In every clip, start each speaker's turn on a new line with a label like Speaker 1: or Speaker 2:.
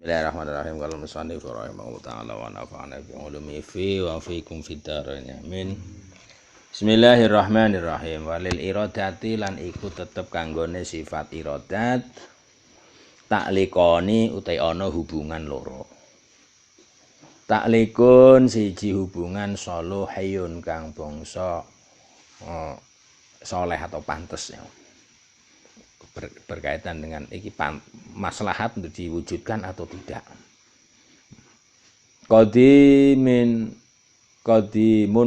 Speaker 1: Bismillahirrahmanirrahim. Qala musannif rahimahullah ta'ala wa nafa'ana bi ulumi fi wa fikum fid dharain. Amin. Bismillahirrahmanirrahim. Walil iradati lan iku tetep kanggone sifat iradat taklikoni utai ana hubungan loro. Taklikun siji hubungan saluhiyun kang bangsa soleh atau pantes ya. Berkaitan dengan iki maslahat untuk diwujudkan atau tidak. Qadimun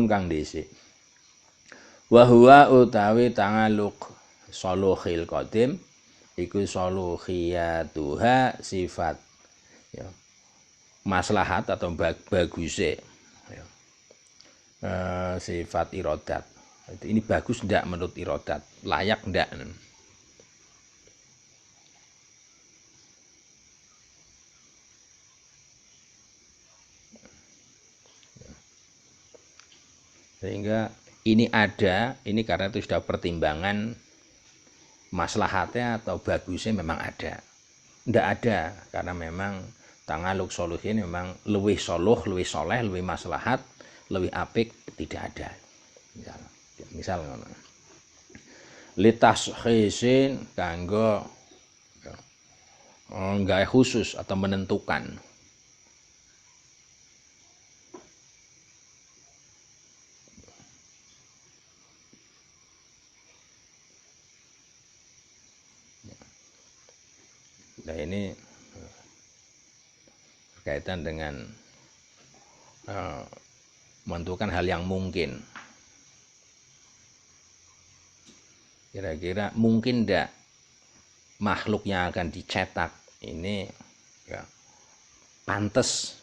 Speaker 1: kang dhisik. Wa huwa utawi tangaluk saluhil qadim iku saluhiyatuha sifat ya. Maslahat atau baguse ya. Sifat iradat. Ini bagus ndak menurut iradat? Layak ndak? Sehingga ini ada, ini karena itu sudah pertimbangan maslahatnya atau bagusnya memang ada. Tidak ada, karena memang tangaluk soluhin memang lebih soluh, lebih soleh, lebih maslahat, lebih apik, tidak ada. Misal litas khisin kanggo gawe khusus atau menentukan. Nah ini berkaitan dengan menentukan hal yang mungkin. Kira-kira mungkin tidak makhluk yang akan dicetak ini ya, pantas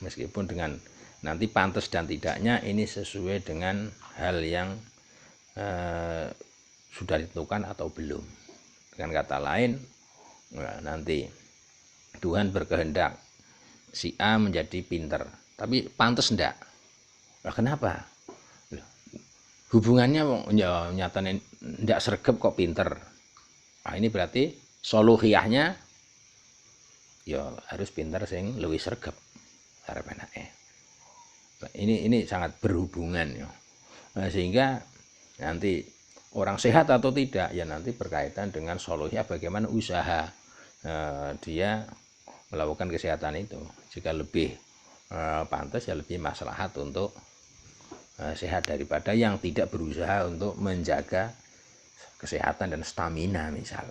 Speaker 1: meskipun dengan nanti pantas dan tidaknya ini sesuai dengan hal yang sudah ditentukan atau belum. Dengan kata lain nanti Tuhan berkehendak si A menjadi pinter, tapi pantas enggak? Nah, kenapa? Hubungannya ya, nyatanya enggak sregep kok pinter. Nah, ini berarti soluhiyahnya ya harus pinter sing luwih sregep arep enake. Nah, ini sangat berhubungan ya. Nah, sehingga nanti orang sehat atau tidak ya nanti berkaitan dengan soluhnya bagaimana usaha dia melakukan kesehatan itu. Jika lebih pantas ya lebih maslahat untuk sehat daripada yang tidak berusaha untuk menjaga kesehatan dan stamina misal.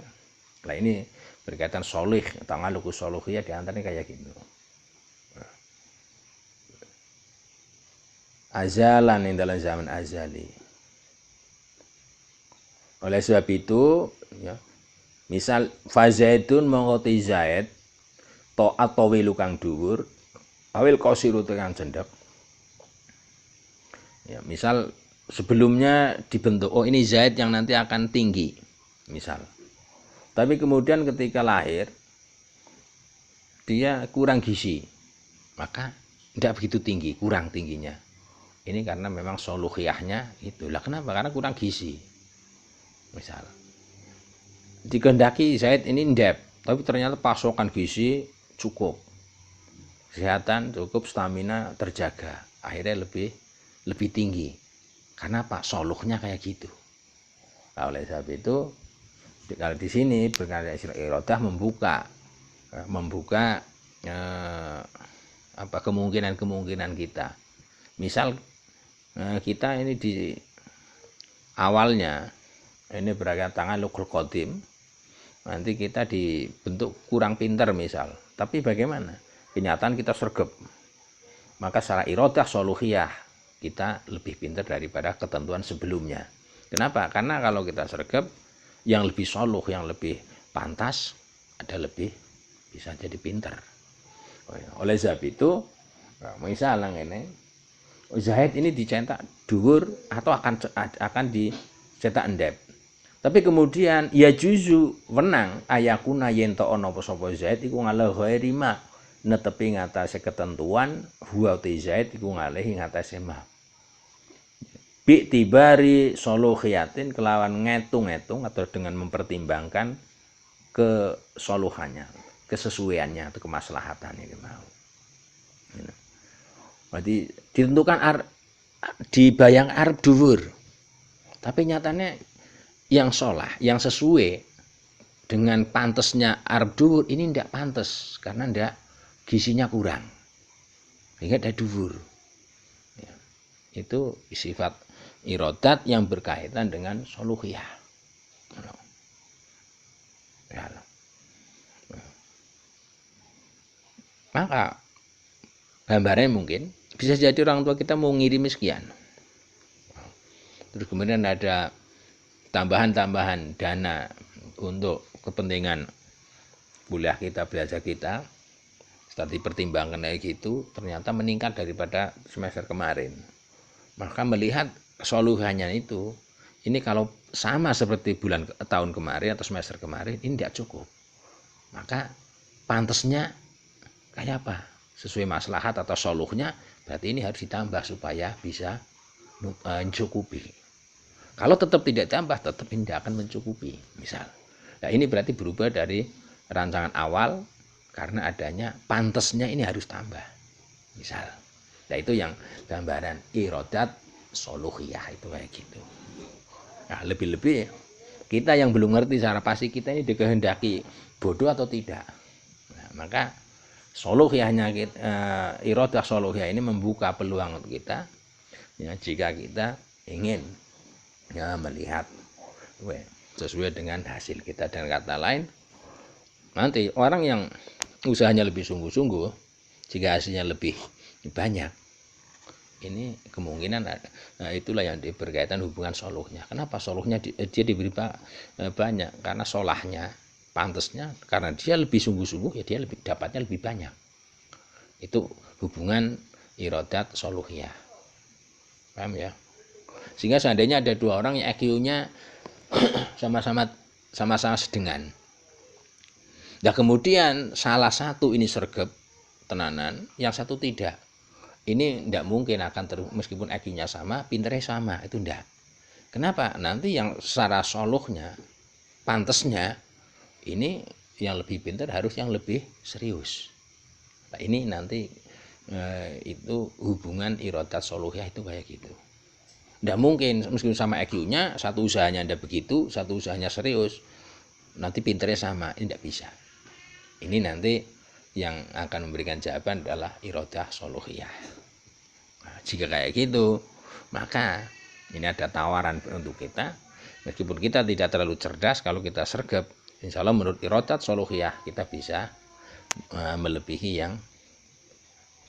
Speaker 1: Nah ini berkaitan solih, tangaluku soluhiyah diantaranya kayak gitu. Azalan yang dalam zaman azali. Oleh sebab itu ya, misal fazaidun mongkoti zaid to'at tawilu kang dhuwur awil qasiru kang cendhek ya, misal sebelumnya dibentuk oh ini zaid yang nanti akan tinggi misal, tapi kemudian ketika lahir dia kurang gizi maka tidak begitu tinggi, kurang tingginya. Ini karena memang soluhiyahnya itulah kenapa, karena kurang gizi. Misal dikehendaki Zaid ini ndep, tapi ternyata pasokan gizi cukup, kesehatan cukup, stamina terjaga, akhirnya lebih tinggi. Karena Pak soluhnya kayak gitu. Nah, oleh sebab itu kalau di sini berkata iradah membuka apa kemungkinan kita. Misal kita ini di awalnya ini beragam tangan lukul qadim, nanti kita dibentuk kurang pintar misal, tapi bagaimana kenyataan kita sregep, maka secara iradah soluhiyah kita lebih pintar daripada ketentuan sebelumnya. Kenapa? Karena kalau kita sregep yang lebih soluh, yang lebih pantas ada lebih bisa jadi pintar. Oleh sebab itu misalnya ini Zaid ini dicetak dhuwur atau akan dicetak endep. Tapi kemudian ya juzu wenang ayakuna yen to ana apa sapa zaid iku ngalah ghairi ma netepi ngatasé ketentuan huwa te zaid iku ngalih ngatasé ma. Bi'tibari soluhiyatin kelawan ngitung-ngitung atau dengan mempertimbangkan kesoluhannya, kesesuaiannya atau kemaslahatannya ini mau. Berarti ditentukan dibayang arep dhuwur. Tapi nyatanya yang sholah, yang sesuai dengan pantesnya arep dhuwur ini ndak pantes karena ndak gizinya kurang. Sehingga ada dhuwur. Ya, itu sifat irodat yang berkaitan dengan soluhiyah. Ya. Maka gambarnya mungkin bisa jadi orang tua kita mau ngirim sekian. Terus kemudian ada tambahan-tambahan dana untuk kepentingan kuliah kita, belajar kita. Setelah dipertimbangkan kayak gitu, ternyata meningkat daripada semester kemarin. Maka melihat soluhannya itu, ini kalau sama seperti tahun kemarin atau semester kemarin, ini tidak cukup. Maka pantasnya kayak apa? Sesuai maslahat atau soluhnya, berarti ini harus ditambah supaya bisa mencukupi. Kalau tetap tidak tambah, tetap tidak akan mencukupi. Misal, nah ini berarti berubah dari rancangan awal karena adanya pantasnya ini harus tambah. Misal, nah itu yang gambaran irodat soluhiyah itu kayak gitu. Nah lebih-lebih kita yang belum ngerti secara pasti kita ini dikehendaki bodoh atau tidak. Nah, maka soluhiyahnya irodah soluhiyah ini membuka peluang untuk kita ya, jika kita ingin ya, melihat sesuai dengan hasil kita. Dan kata lain, nanti orang yang usahanya lebih sungguh-sungguh, jika hasilnya lebih banyak, ini kemungkinan ada. Nah, itulah yang berkaitan hubungan soluhnya. Kenapa soluhnya dia diberi banyak? Karena solahnya, pantasnya, karena dia lebih sungguh-sungguh, ya dia dapatnya lebih banyak. Itu hubungan irodat soluhiyah. Paham ya? Sehingga seandainya ada dua orang yang IQ-nya sama-sama sedengan. Nah kemudian salah satu ini sergap tenanan, yang satu tidak. Ini tidak mungkin akan meskipun IQ-nya sama, pinternya sama, itu tidak. Kenapa? Nanti yang secara soluhnya, pantasnya, ini yang lebih pintar harus yang lebih serius. Nah ini nanti itu hubungan irodat soluhiyah itu kayak gitu. Tidak mungkin meskipun sama IQ-nya, satu usahanya tidak begitu, satu usahanya serius, nanti pinternya sama, ini tidak bisa. Ini nanti yang akan memberikan jawaban adalah irodah soluhiyah. Nah, jika kayak gitu, maka ini ada tawaran untuk kita, meskipun kita tidak terlalu cerdas, kalau kita sergap, insya Allah menurut irodah soluhiyah kita bisa melebihi yang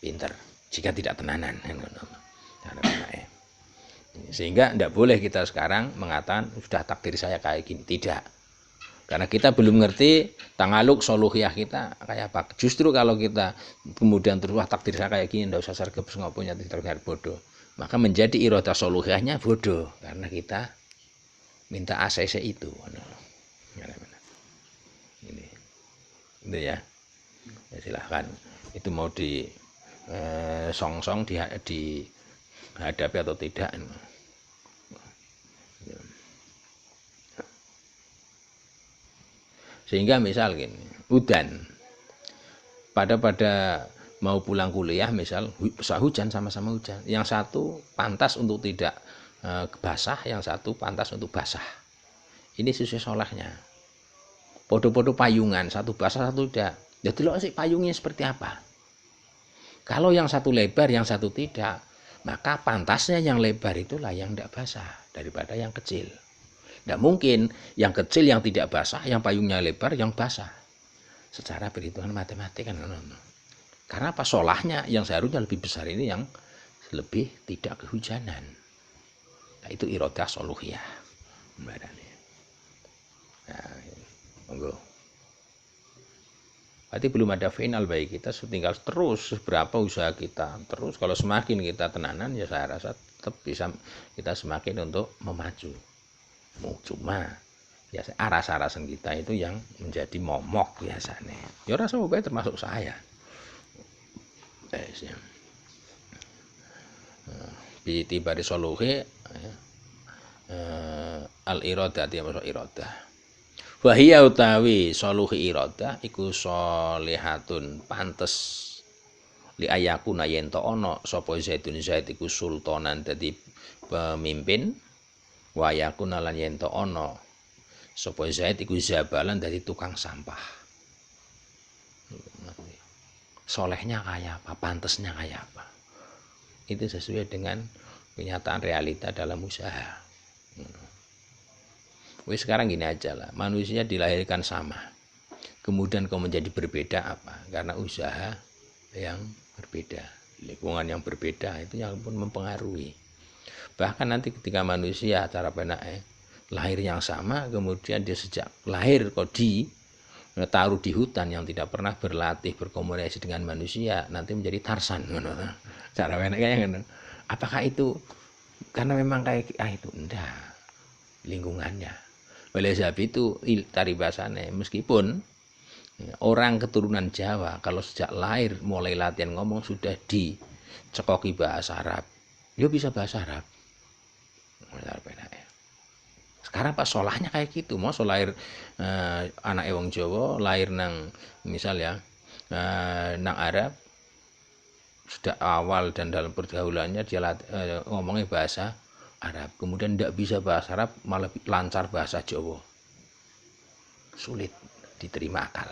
Speaker 1: pinter, jika tidak tenanan. Sehingga tidak boleh kita sekarang mengatakan sudah takdir saya kayak gini, tidak. Karena kita belum ngerti tangaluk soluhiyah kita kayak apa. Justru kalau kita kemudian terus wah takdir saya kayak gini, tidak usah sergap punya takdir bodoh, maka menjadi irodah soluhiyahnya bodoh karena kita minta ACC itu. Ini itu ya. Ya silahkan. Itu mau di song-song dihadapi atau tidak. Sehingga misal gini, udan pada mau pulang kuliah, misal hujan, sama-sama hujan, yang satu pantas untuk tidak basah, yang satu pantas untuk basah. Ini sesuai solahnya. Podo-podo payungan, satu basah satu tidak. Ya delok sih payungnya seperti apa. Kalau yang satu lebar, yang satu tidak, maka pantasnya yang lebar itulah yang tidak basah daripada yang kecil. Tidak mungkin yang kecil yang tidak basah, yang payungnya lebar yang basah. Secara perhitungan matematika kan. Karena apa? Solahnya yang seharusnya lebih besar ini yang lebih tidak kehujanan. Nah, itu irodah soluhiyah. Nah, monggo. Berarti belum ada final bagi kita, tinggal terus berapa usaha kita. Terus kalau semakin kita tenanan, ya saya rasa tetap bisa kita semakin untuk memacu. Cuma biasa aras-arasan kita itu yang menjadi momok biasanya. Ya rasa baik termasuk saya. Bitibari soluhi al iradati apa iradah. Wa hiya utawi soluhi iradah iku sholihatun pantes li ayakuna yen to ana sapa Zaidun Zaid iku sultanan dadi pemimpin, wa yakuna lan yen to ana sapa Zaid iku zabalan dadi tukang sampah. Solehnya kayak apa, pantesnya kayak apa, itu sesuai dengan kenyataan realita dalam usaha. Wih, sekarang gini aja lah, manusia dilahirkan sama, kemudian kau menjadi berbeda apa? Karena usaha yang berbeda, lingkungan yang berbeda, itu yang pun mempengaruhi. Bahkan nanti ketika manusia cara penak lahir yang sama, kemudian dia sejak lahir kok taruh di hutan yang tidak pernah berlatih berkomunikasi dengan manusia, nanti menjadi Tarsan. Cara penak kayak apakah itu karena memang kayak itu? Enggak, lingkungannya. Oleh sebab itu taribasane, meskipun orang keturunan Jawa kalau sejak lahir mulai latihan ngomong sudah dicekoki bahasa Arab, dia bisa bahasa Arab. Sekarang pas solahnya kayak gitu, mau lahir anak wong Jawa, lahir nang misal ya nang Arab, sudah awal dan dalam pergaulannya dia ngomongnya bahasa Arab, kemudian tidak bisa bahasa Arab malah lancar bahasa Jawa, sulit diterima akal.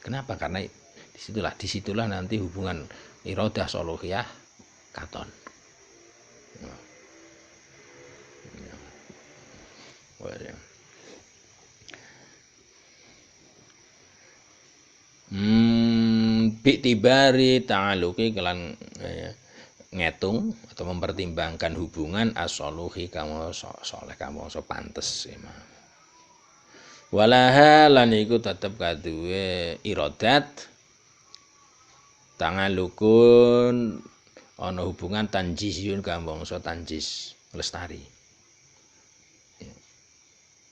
Speaker 1: Kenapa? Karena disitulah nanti hubungan iradah soluhiyah katon. Bi'tibari ta'aluki kelan ngitung atau mempertimbangkan hubungan as-soluhi kamu soleh kamu so pantes emang. Walaha lan iku tetep kaduwe iradat tangalukun ana hubungan tanjizun kamu so tanjis lestari.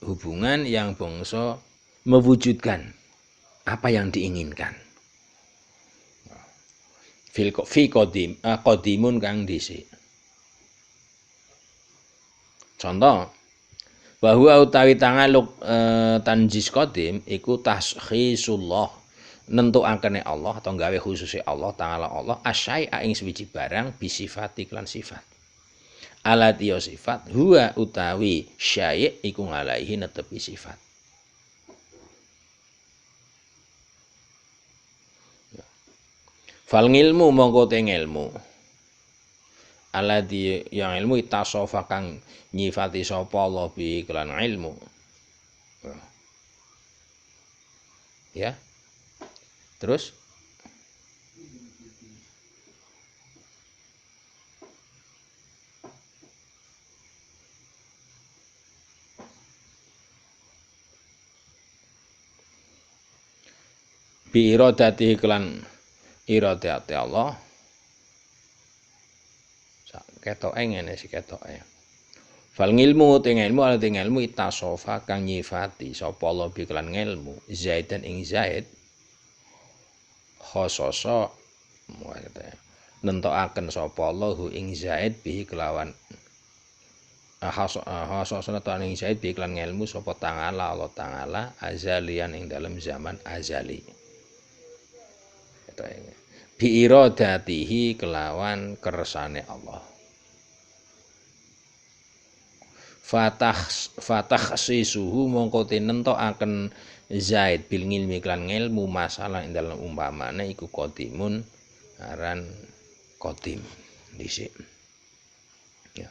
Speaker 1: Hubungan yang bangsa mewujudkan apa yang diinginkan. Fi qadimun kang dhisik. Contoh, bahwa utawi tangaluk tanjis qadim iku tashkhisullah, nentukake Allah atau gawe khususe Allah taala Allah asyai'a ing swiji barang bisifati lan sifat. Alati ya sifat huwa utawi syai' iku ngalahi netepi sifat. Fal ngilmu mongko te ngilmu alladzi yang ilmu itasofa kang nyifati sapa Allah bi kelan ilmu. Ya. Terus bi iradati kelan iradati Allah. Ketoke ngene sih ketoke. Fal ngilmu te ngilmu ala te ngilmu itasofa kang nyifati sapa Allah bi kelan ngilmu zaidan ing zaid khososo nentokaken sapa Allah ing zaid bi kelawan khososo nentokaken ing zaid bi kelan ngilmu sapa ta'ala Allah ta'ala azalian ing dalam zaman azali. Ketoke bi iradatihi kelawan kersane Allah. Fatah sisuhu mongko tinentokaken zaid bil ngilmi klan ngilmu masalah ing dalam umpamane iku qadimun aran qadim dhisik. Ya.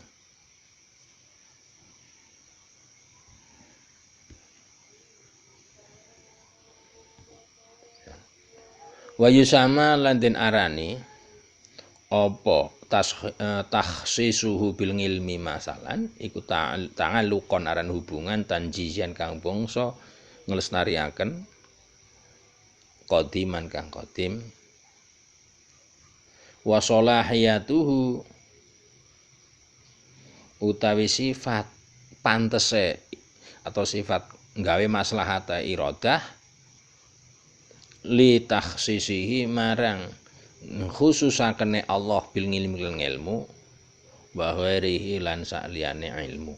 Speaker 1: Wa yusama lan den arani apa takhsisuhu bil ngilmi masalan iku ta'alluqon aran hubungan tanjizian kang bangsa nglesnariaken qadiman kang qadim wa salahiyatuhu utawi sifat pantese atau sifat nggawe maslahata iradah li takhsisihi marang khususakene Allah bil ngilmi wa ghairihi lan sakliyane ilmu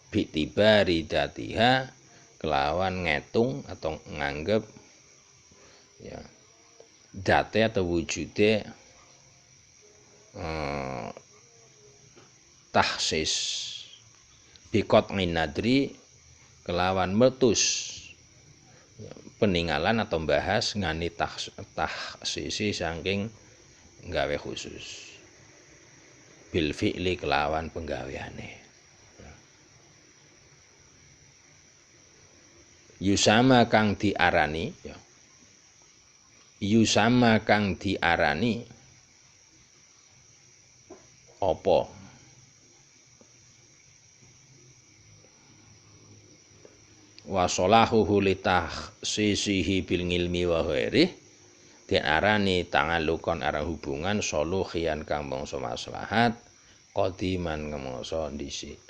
Speaker 1: bitibari datiha kelawan ngetung atau nganggep ya date atau wujude tahsis bikot minadri kelawan metus peninggalan atau bahas ngani tahsisi saking gawe khusus bil fi'li kelawan penggaweane yusama kang diarani ya yusama kang diarani apa wa salahuhu litahsisihi bil ilmi wa ghairi diarani tangalukon arah hubungan soluhian kang bangsa maslahat qadiman kemangsa dhisik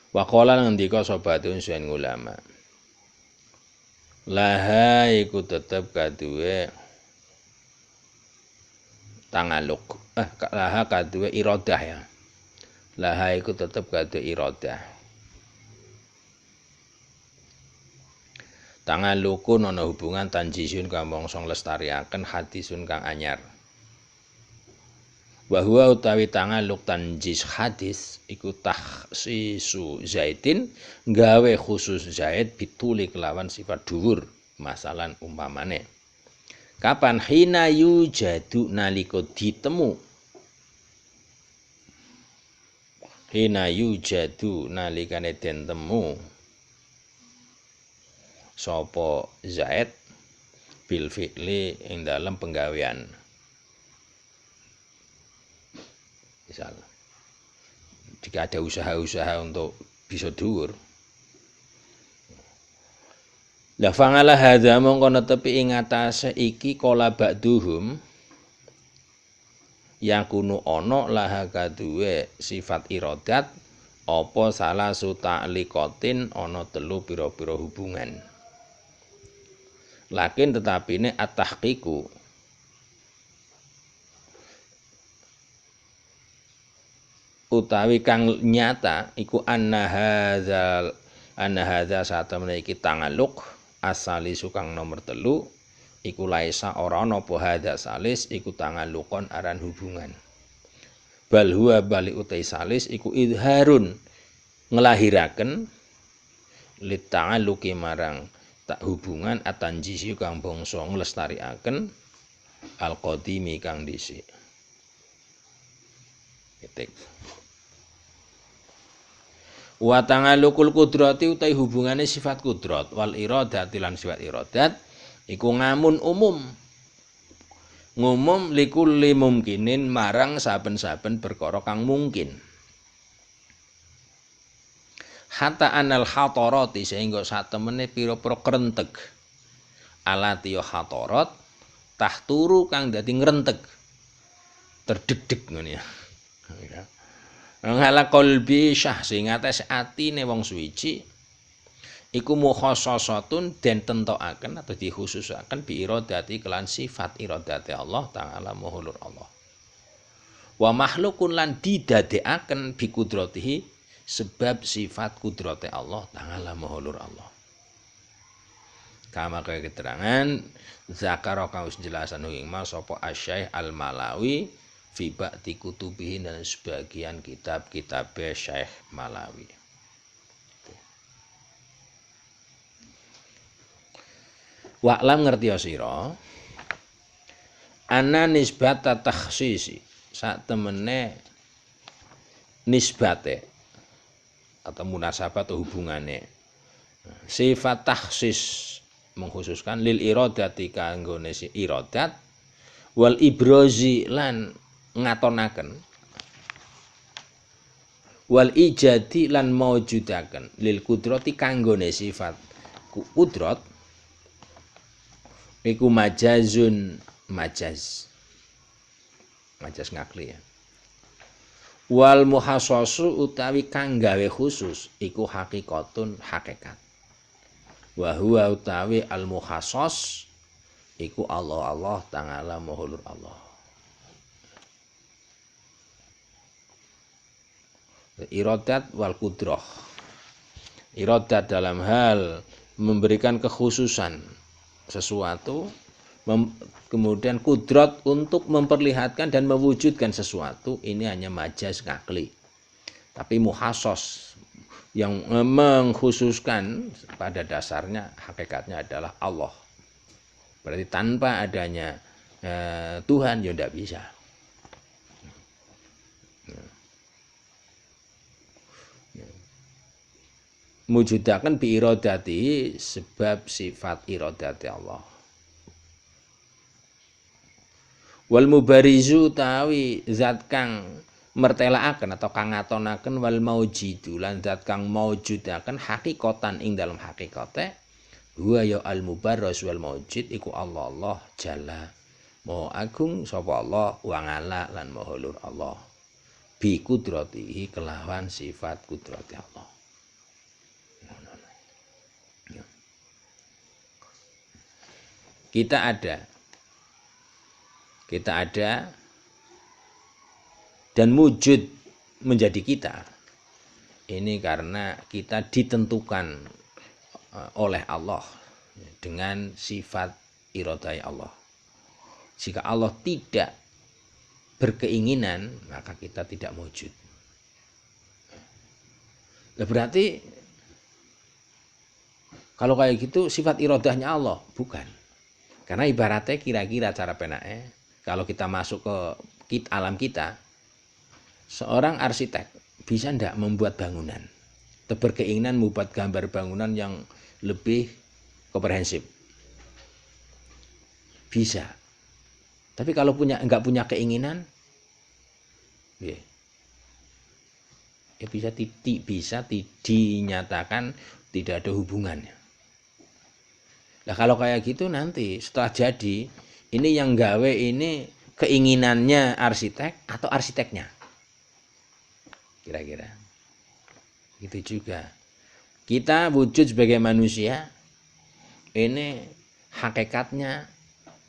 Speaker 1: wa qala ngendika sobatun sen ulama laha iku tetep kaduwe tangaluk laha kaduwe iradah ya laha iku tetep kaduwe iradah tangalukun ana hubungan tanjisun kang mangsa nglestariaken hadisun kang anyar wa huwa utawi tangaluk tanjis hadis iku takhsisu zaidin gawe khusus zaid bituli kelawan sifat dhuwur masalan umpamane kapan hina yujadu nalika ditemu hina yujadu nalikane den temu sapa zaid bil fi'li ing dalam penggawean misal jika ada usaha-usaha untuk bisa dhuwur la fangala hadza mongko netepi ing atase iki kala ba'duhum yakunu ana laha kaduwe sifat iradat apa salah su ta'liqatin ana telu pira-pira hubungan lakin tetapine at-tahqiqu utawi kang nyata iku anna hadza satemene iki tangaluk asali sukang nomor telu iku laisa ora ana apa hadza salis iku tangalukon aran hubungan bal huwa bali utai salis iku idharun ngelahiraken lit ta'alluqi marang tak hubungan atanjisi kang bangsa nglestarikaken al-qadimi kang dhisik ketik wa tangalukul qudrati utai hubungane sifat kudrat wal iradati lan sifat iradat iku ngamun ngumum likulli mumkinin marang saben-saben perkara kang mungkin hatta anal hatarati sehingga satemene pira-pira krenteg alati ya hatarat tahturu kang dadi ngrenteg terdeg-deg ngono ya ngala qalbi syah sing atas atine wong suci iku mukhassasatun den tentokaken atau dikhususaken bi iradati kelan sifat iradati Allah taala mahulur Allah wa makhlukun lan didadekaken bi kudratihi sebab sifat kudrate Allah taala mahulur Allah kama kaya keterangan zakara kaus jelasan ing mas sapa Asy-Syaikh Al-Malawi fi ba'ti kutubihi dan sebagian kitab-kitab Syekh Malawi. Wa'lam ngerti sira ana nisbata takhsisi sak temene nisbate atau munasabah atau hubungane sifat takhsis mengkhususkan lil iradati kanggone si iradat wal ibrazi lan ngatonaken wal ijadi lan maujudaken lil kudrati kanggone sifat kudrat iku majazun majaz ngakli ya wal muhassasu utawi kang gawe khusus iku hakikatun hakikat wa huwa utawi al muhassas iku Allah Ta'ala mahulur Allah. Iradat wal kudrah. Iradat dalam hal memberikan kekhususan sesuatu, kemudian kudrat untuk memperlihatkan dan mewujudkan sesuatu, ini hanya majaz ngakli. Tapi muhasos yang mengkhususkan pada dasarnya hakikatnya adalah Allah. Berarti tanpa adanya Tuhan ya tidak bisa. Mujudakan bi iradati sebab sifat iradati Allah. Wal mubarizu tawi zat kang mertelaaken atau kang ngatonaken wal maujidu lan zat kang maujudaken hakikatan ing dalam hakikate huwa ya al mubarraz wal maujid iku Allah jalla maha agung sapa Allah wa ngala lan maha lur Allah bi kudratihi kelawan sifat kudrati Allah. Kita ada dan wujud menjadi kita. Ini karena kita ditentukan oleh Allah dengan sifat iradai Allah. Jika Allah tidak berkeinginan, maka kita tidak wujud. Berarti kalau kayak gitu sifat iradahnya Allah? Bukan. Karena ibaratnya kira-kira cara penake, kalau kita masuk ke alam kita, seorang arsitek bisa ndak membuat bangunan, berkeinginan membuat gambar bangunan yang lebih komprehensif, bisa. Tapi kalau nggak punya keinginan, ya bisa dinyatakan tidak ada hubungannya. Nah kalau kayak gitu nanti setelah jadi, ini yang gawe ini keinginannya arsitek atau arsiteknya? Kira-kira. Gitu juga. Kita wujud sebagai manusia, ini hakikatnya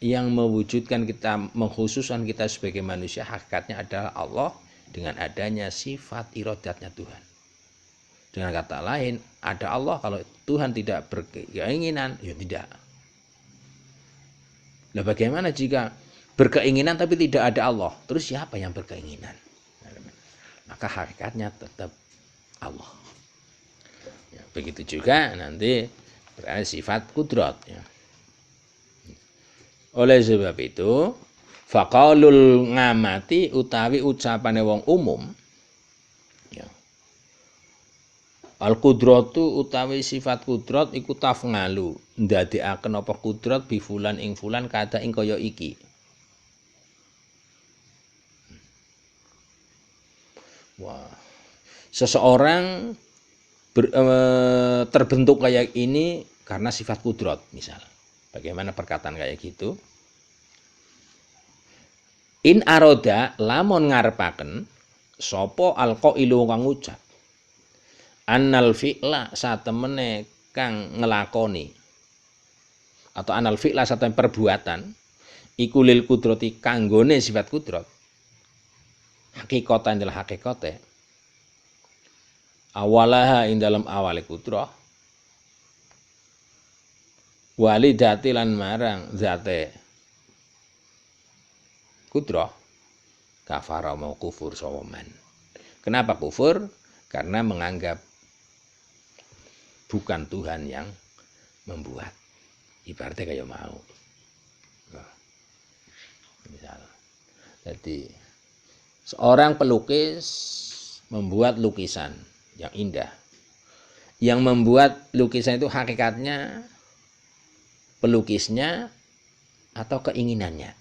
Speaker 1: yang mewujudkan kita, mengkhususkan kita sebagai manusia, hakikatnya adalah Allah dengan adanya sifat iradatnya Tuhan. Dengan kata lain, ada Allah, kalau Tuhan tidak berkeinginan, ya tidak. Nah bagaimana jika berkeinginan tapi tidak ada Allah? Terus siapa yang berkeinginan? Maka hakikatnya tetap Allah. Ya, begitu juga nanti berarti sifat kudrat. Ya. Oleh sebab itu, faqaulul ngamati utawi ucapane wong umum, al-qudratu utawi sifat kudrat iku tafngalu ndadekaken apa kudrat bi fulan ing fulan kada ing kaya iki. Wah. Seseorang terbentuk kayak ini karena sifat kudrat misal. Bagaimana perkataan kayak gitu? In aroda lamun ngarepaken sapa alqailu kang ngucap annal fi'la satemene kang ngelakoni atau anal fi'la satemene perbuatan iku lil kudrati kanggone sifat kudrat hakikatan adalah hakikate awalaha ing dalam awale kudrah walidati lan marang zate kudrah kafara mau kufur sawaman. Kenapa kufur? Karena menganggap bukan Tuhan yang membuat. Ibaratnya kayak mau. Misal. Jadi seorang pelukis membuat lukisan yang indah. Yang membuat lukisan itu hakikatnya pelukisnya atau keinginannya.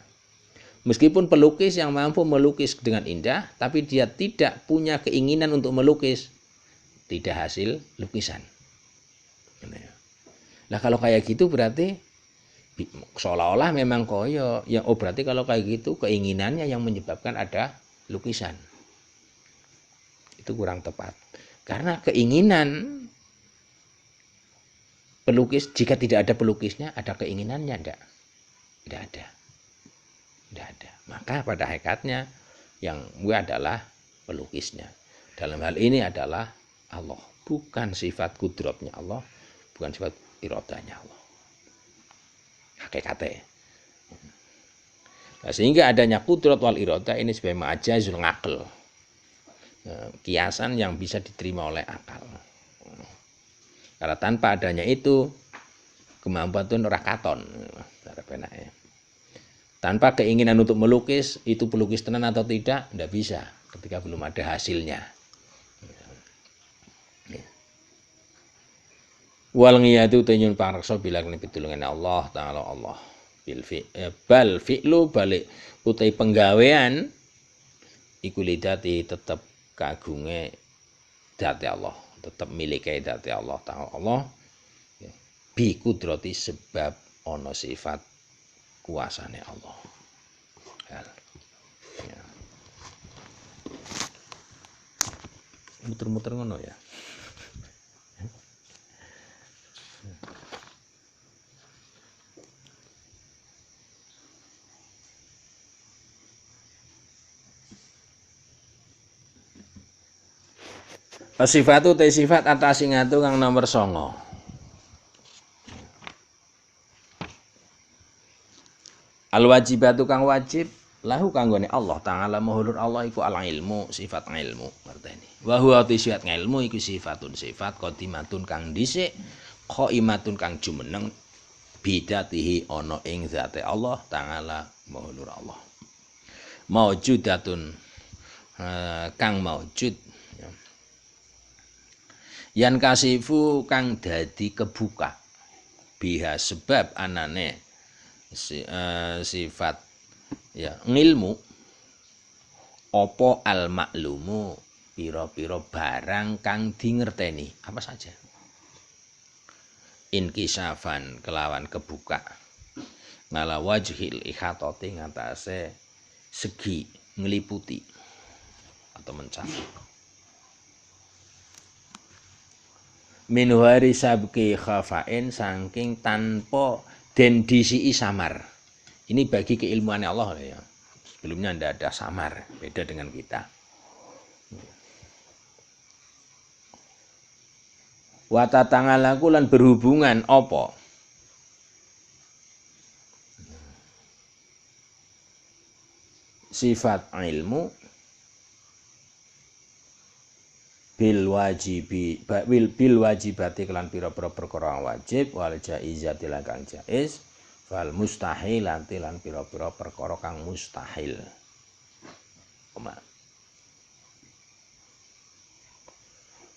Speaker 1: Meskipun pelukis yang mampu melukis dengan indah, tapi dia tidak punya keinginan untuk melukis, tidak hasil lukisan. Nah kalau kayak gitu berarti seolah-olah memang koyo yang berarti kalau kayak gitu keinginannya yang menyebabkan ada lukisan. Itu kurang tepat. Karena keinginan pelukis, jika tidak ada pelukisnya, ada keinginannya enggak? Tidak ada. Tidak ada. Maka pada hakikatnya yang gue adalah pelukisnya. Dalam hal ini adalah Allah, bukan sifat kudratnya Allah, bukan sifat iradanya Allah. Hakikatnya. Nah, sehingga adanya kudrat wal iradah ini sebagai majazul ngaql, kiasan yang bisa diterima oleh akal. Karena tanpa adanya itu kemampuan itu ora katon. Tanpa keinginan untuk melukis, itu pelukis tenan atau tidak bisa ketika belum ada hasilnya. Wal ngiyatu tenyun paraksa bila kene pitulungan Allah taala Allah. Bal fi'lu balik utai penggawean iku lidati tetep kagunge dati Allah, tetep milike dati Allah taala Allah. Bi kudrati sebab ana sifat kuasane Allah. Ya. Muter-muter ngono ya. Sifatu te sifat atas ingatu kang nomor 9. Al wajibatu kang wajib lahu kanggone Allah taala mahulur Allah iku al ilmu, sifat ilmu ngerteni. Wa huwa sifat ilmu iku sifatun sifat qadimatun kang dhisik, qaimatun kang jumeneng bidatihi ana ing zate Allah taala mahulur Allah. Maujudatun kang maujud yan kasifu kang dadi kebuka biha sebab anane sifat ya ngilmu opo al maklumu pira-pira barang kang dingerteni apa saja inkisafan kelawan kebuka ngala wajhil ikhatati ngatasé segi ngliputi atau mencakup min wari sabki khafain saking tanpa den disii samar. Ini bagi keilmuan Allah ya. Sebelumnya tidak ada samar, beda dengan kita. Wa tatangalaku lan berhubungan apa? Sifat ilmu bil wajibati kelan pira-pira perkara wajib wal jaizati lan kang jaiz wal mustahil lan pira-pira perkara kang mustahil.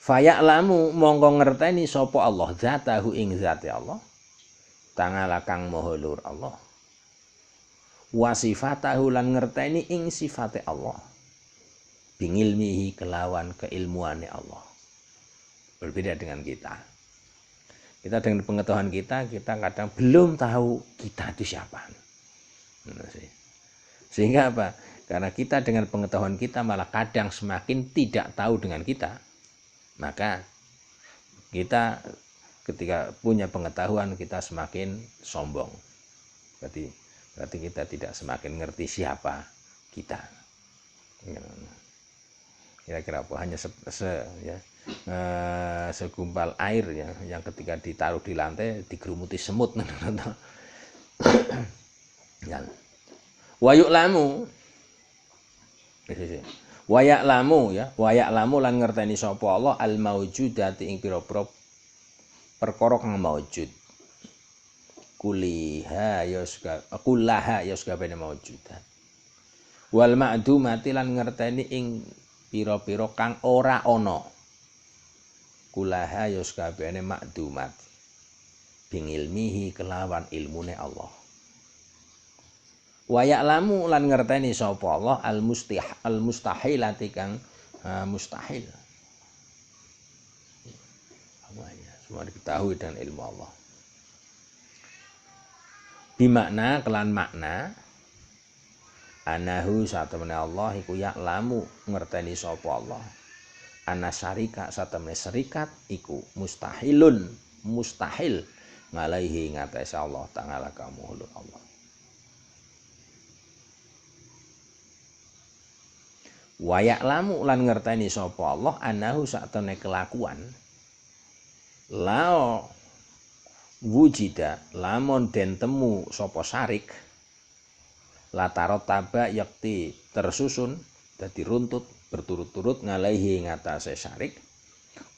Speaker 1: Faya'lamu mongko ngerteni sapa Allah zatahu ing zate Allah tangala kang maha luhur Allah wa sifatahu lan ngerteni ing sifate Allah bingilmihi kelawan keilmuannya Allah. Berbeda dengan kita. Kita dengan pengetahuan kita kadang belum tahu kita itu siapa. Sehingga apa? Karena kita dengan pengetahuan kita malah kadang semakin tidak tahu dengan kita. Maka kita ketika punya pengetahuan kita semakin sombong. Berarti kita tidak semakin ngerti siapa kita. Kira-kira apa hanya segumpal air ya yang ketika ditaruh di lantai digerumuti semut. Wayuk lamu lan ngerteni sapa Allah al maujudati ing pira-pira perkara kang maujud kullaha yasgabene maujudat wal ma'dumati lan ngerteni ing pira-pira kang ora ana kulaha yasgabene makdumat bingilmihi kelawan ilmune Allah wa ya'lamu lan ngerteni sapa Allah al mustahilati kang mustahil semua diketahui dengan ilmu Allah bimakna kelan makna anahu satemene Allah iku ya'lamu ngerteni sapa Allah ana syarika satemene serikat iku mustahil ngalaihi ngatasé Allah taala kamuhulur Allah Wa ya'lamu lan ngerteni sapa Allah annahu saktemene kelakuan la wujida lamun den temu sapa syarik latarot taba yakti tersusun dadi runtut berturut-turut ngalahi ngatasé syarik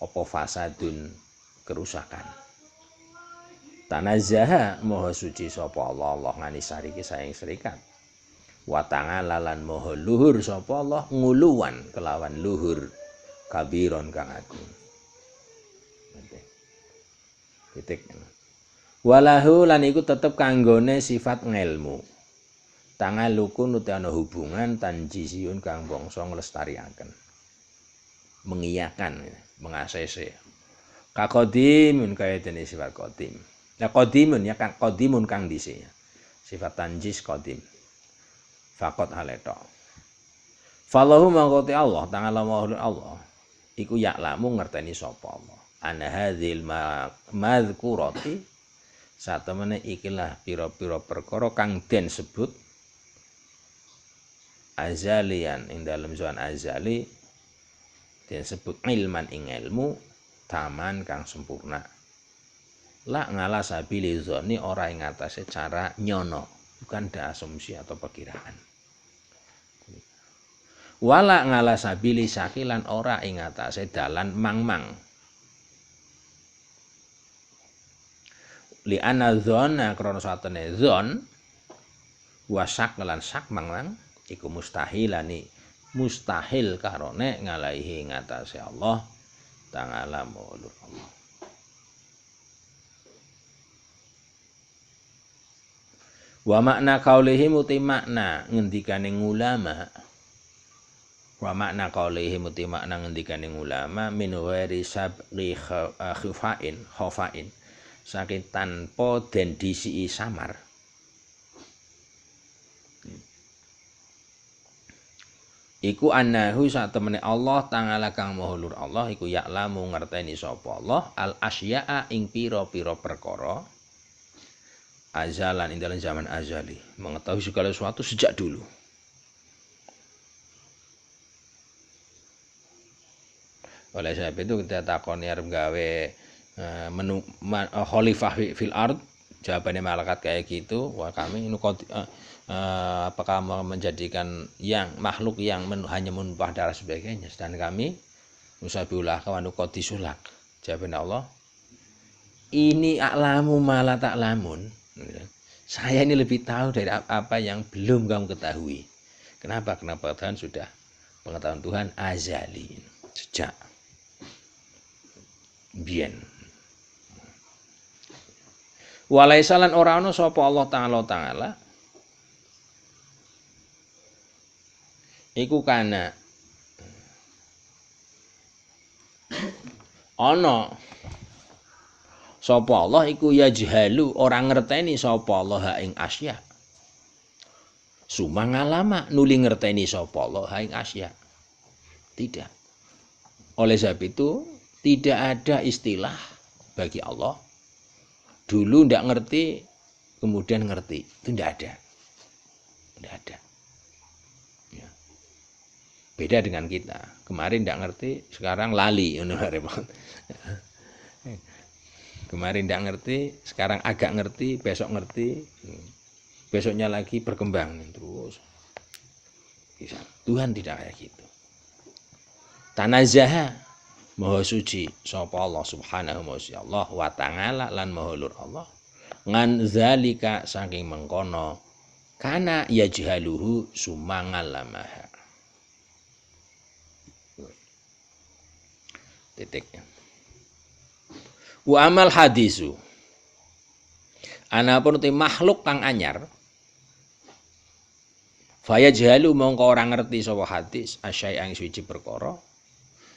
Speaker 1: apa fasadun kerusakan. Tanazzaha maha suci sapa Allah Allah ngani sariki saing serikat. Wa ta'ala lan maha luhur sapa Allah nguluwan kelawan luhur kabiron kang agung. Titik. Walahu lan iku tetep kanggone sifat ngelmu. Tangalukun uti ana hubungan tanjisiun kang bangsa nglestariaken. Mengiyakan, mengasese. Kaqadimun kaya dene sifat qadim. Ya qadimun ya kang qadimun kang dhisik. Sifat tanjis qadim. Faqat haleto. Fallahu mangkoti Allah, ta'ala ma'ulun Allah. Iku ya'lamu ngerteni sapa Allah. Ana hadzil madhkurati satemene ikilah pira-pira perkara kang den sebut azalian ing dalem zaman azali den sebut ilman ing ilmu taman kang sempurna. La ngala sabili zoni ora ing atase cara nyono, bukan ada asumsi atau perkiraan. Wala ngala sabili sakilan ora ing atase dalan mang-mang. Li ana dzona krana satene dzon wasak lan sak mang-mang iku mustahilani mustahil karone ngalahi ngatasé Allah ta'ala mulur Allah. Wa makna qaulihi muti makna ngendikane ulama. Wa makna qaulihi muti makna ngendikane ulama min ghairi sabri khafain saking tanpa den disiki samar. Iku annahu satemene Allah ta'ala kang maha luhur Allah iku ya'lamu ngerteni sapa Allah al asya'a ing pira-pira perkara azalan ing dalam zaman azali, mengetahui segala sesuatu sejak dulu. Oleh sebab itu kita takoni arep gawe khalifah fil ard, jawabannya malaikat kayak gitu, wah kami ini apakah menjadikan yang makhluk yang hanya menumpah darah sebagainya, dan kami musabiullah kawanu qadisulak. Jawabannya Allah, ini a'lamu ma la ta'lamun. Saya ini lebih tahu dari apa yang belum kamu ketahui. Kenapa? Karena pengetahuan sudah pengetahuan Tuhan azali, sejak biyen. Walaisalan ora ana sapa Allah taala iku kana ana sapa Allah iku yajhalu ora ngerteni sapa Allah ing asya. Sumangalama nuli ngerteni sapa Allah ing asya. Tidak. Oleh sebab itu tidak ada istilah bagi Allah dulu ndak ngerti kemudian ngerti. Itu ndak ada. Ndak ada. Ya. Beda dengan kita. Kemarin ndak ngerti, sekarang lali. Kemarin tidak ngerti, sekarang agak ngerti, besok ngerti, besoknya lagi berkembang terus. Bisa. Tuhan tidak kayak gitu. Tanazzaha maha suci sapa Allah subhanahu wa ta'ala lan maha luhur Allah. Ngan zalika saking mengkono kana yajhaluhu sumangalamaha. Titiknya. Wa amal hadisu anapun te makhluk kang anyar fayajhalu mongko ora ngerti sapa hadis asyai ang suci perkara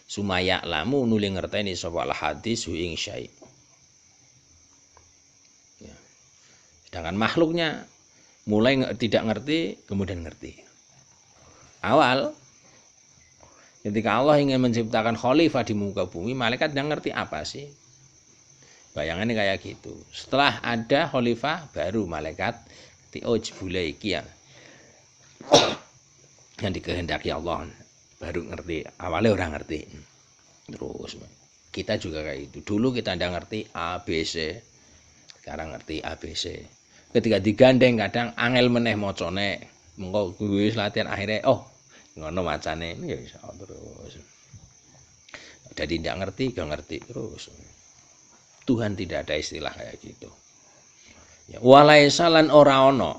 Speaker 1: sumaya lamu nuli ngerteni sapa al hadis ing syai. Ya. Sedangkan makhluknya mulai tidak ngerti kemudian ngerti. Awal ketika Allah ingin menciptakan khalifah di muka bumi, malaikat tidak ngerti apa sih. Bayangannya kayak gitu. Setelah ada khalifah baru malaikat jebule iki ya yang dikehendaki Allah. baru ngerti, awalnya orang ngerti. Terus kita juga kayak itu, dulu kita ndak ngerti ABC, sekarang ngerti ABC. Ketika digandeng kadang angel meneh macane, mengko wis latihan akhirnya ngono macane ya iso terus. Jadi ndak ngerti gak ngerti terus. Tuhan tidak ada istilah kayak gitu. Ya, walaisa lan ora ana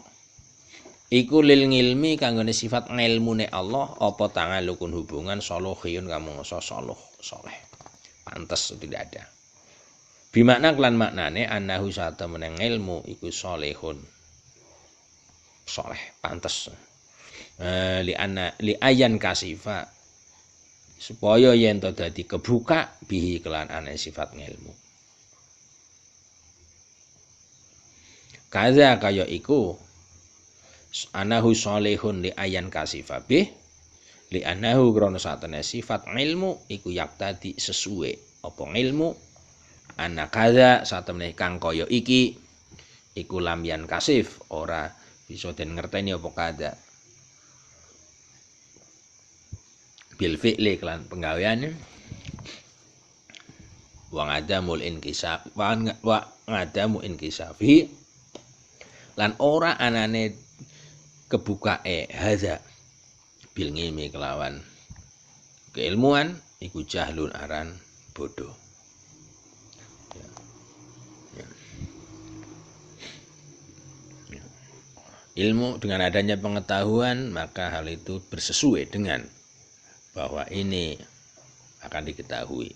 Speaker 1: iku lil ngilmi kanggone sifat ngilmune Allah apa tangalukun hubungan soluhiyun kamu soluh soleh. Pantes tidak ada. Bimakna klan maknane annahu sata meneng ilmu iku solehun. Soleh, pantes. Li ayan kasifa supaya yen to dadi kebuka bihi kelan ane sifat ngilmu. Kaza kaya iku anahu solehun li ayan kasifa bih li anahu krono satene sifat ilmu iku yaktadi sesuai apa ilmu ana kaza satemene kang kaya iki iku lamyan kasif ora bisa den ngerteni apa kaza bil fi'li kelan penggaweane wa ngadamul inkisaf wa ngadamu inkisafi lan ora anane kebukae hadza bil ngilmi kelawan keilmuan iku jahlun aran bodoh. Ilmu dengan adanya pengetahuan maka hal itu bersesuai dengan bahwa ini akan diketahui.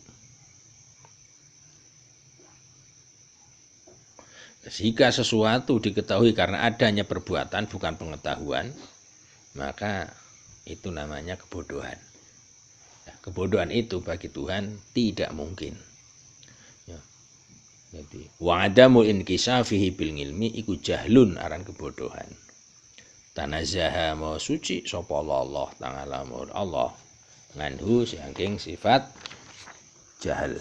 Speaker 1: Jika sesuatu diketahui karena adanya perbuatan bukan pengetahuan, maka itu namanya kebodohan. Nah, kebodohan itu bagi Tuhan tidak mungkin. Ya. Jadi wa'adamu inkisafihi bil ilmi iku jahlun aran kebodohan. Tanazzaha ma suci sapa Allah Ta'ala Allah nganhu saking sifat jahal.